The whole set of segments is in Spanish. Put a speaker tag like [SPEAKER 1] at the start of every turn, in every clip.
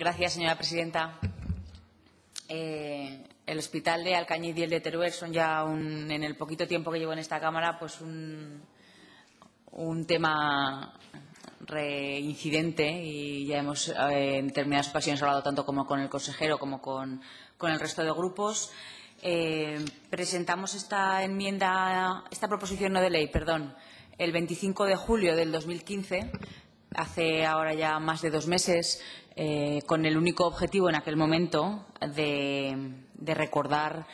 [SPEAKER 1] Gracias, señora presidenta. El Hospital de Alcañiz y el de Teruel son ya, en el poquito tiempo que llevo en esta Cámara, pues un tema reincidente, y ya hemos en determinadas ocasiones hablado tanto como con el consejero como con el resto de grupos. Presentamos esta proposición no de ley, el 25 de julio del 2015, hace ahora ya más de 2 meses, con el único objetivo en aquel momento de recordar,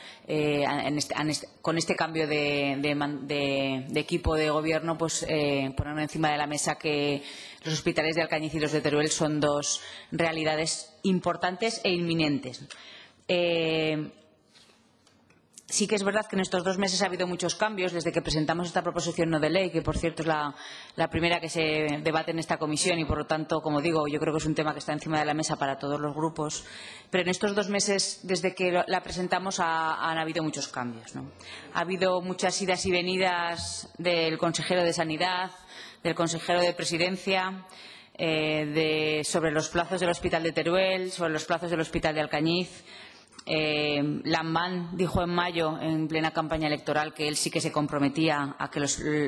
[SPEAKER 1] con este cambio de equipo de gobierno, pues poner encima de la mesa que los hospitales de Alcañiz y los de Teruel son 2 realidades importantes e inminentes. Sí que es verdad que en estos 2 meses ha habido muchos cambios desde que presentamos esta proposición no de ley, que por cierto es la primera que se debate en esta comisión y, por lo tanto, como digo, yo creo que es un tema que está encima de la mesa para todos los grupos. Pero en estos 2 meses, desde que la presentamos, han habido muchos cambios, ¿no? Ha habido muchas idas y venidas del consejero de Sanidad, del consejero de Presidencia, sobre los plazos del Hospital de Teruel, sobre los plazos del Hospital de Alcañiz. Lamban dijo en mayo, en plena campaña electoral, que él sí que se comprometía a que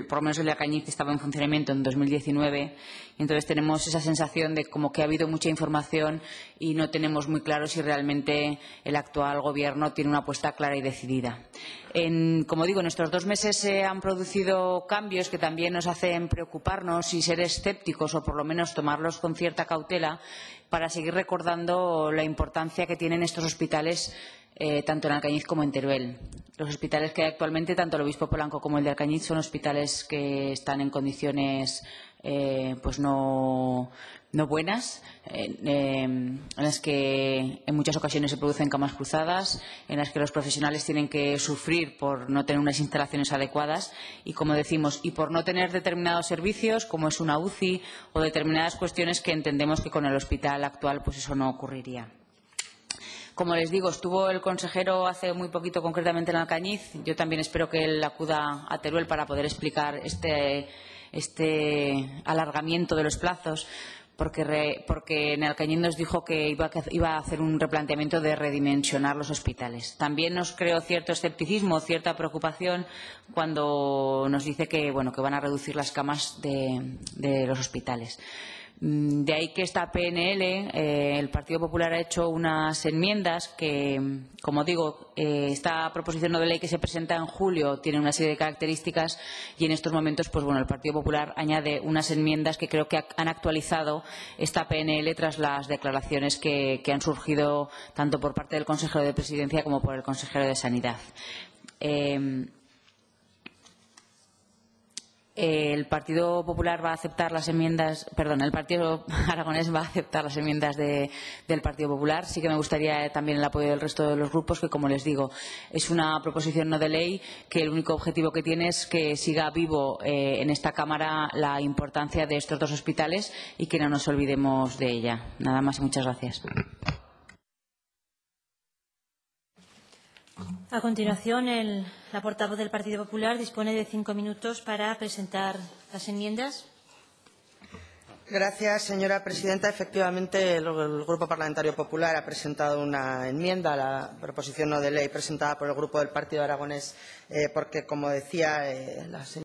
[SPEAKER 1] por lo menos el de Alcañiz estaba en funcionamiento en 2019. Y entonces tenemos esa sensación de como que ha habido mucha información y no tenemos muy claro si realmente el actual Gobierno tiene una apuesta clara y decidida. Como digo, en estos 2 meses se han producido cambios que también nos hacen preocuparnos y ser escépticos, o por lo menos tomarlos con cierta cautela, para seguir recordando la importancia que tienen estos hospitales, tanto en Alcañiz como en Teruel. Los hospitales que hay actualmente, tanto el Obispo Polanco como el de Alcañiz, son hospitales que están en condiciones pues no buenas, en las que en muchas ocasiones se producen camas cruzadas, en las que los profesionales tienen que sufrir por no tener unas instalaciones adecuadas y, como decimos, y por no tener determinados servicios, como es una UCI, o determinadas cuestiones que entendemos que con el hospital actual pues eso no ocurriría. Como les digo, estuvo el consejero hace muy poquito, concretamente en Alcañiz. Yo también espero que él acuda a Teruel para poder explicar este alargamiento de los plazos, porque en Alcañiz nos dijo que iba a hacer un replanteamiento de redimensionar los hospitales. También nos creó cierto escepticismo, cierta preocupación cuando nos dice que van a reducir las camas de los hospitales. De ahí que esta PNL, el Partido Popular ha hecho unas enmiendas que, como digo, esta proposición no de ley que se presenta en julio tiene una serie de características, y en estos momentos el Partido Popular añade unas enmiendas que creo que han actualizado esta PNL tras las declaraciones que han surgido tanto por parte del consejero de Presidencia como por el consejero de Sanidad. El Partido Popular va a aceptar las enmiendas, el Partido Aragonés va a aceptar las enmiendas del Partido Popular. Sí que me gustaría también el apoyo del resto de los grupos, que, como les digo, es una proposición no de ley que el único objetivo que tiene es que siga vivo en esta Cámara la importancia de estos 2 hospitales y que no nos olvidemos de ella. Nada más y muchas gracias.
[SPEAKER 2] A continuación, la portavoz del Partido Popular dispone de 5 minutos para presentar las enmiendas.
[SPEAKER 3] Gracias, señora presidenta. Efectivamente, el Grupo Parlamentario Popular ha presentado una enmienda a la proposición no de ley presentada por el Grupo del Partido Aragonés porque, como decía la señora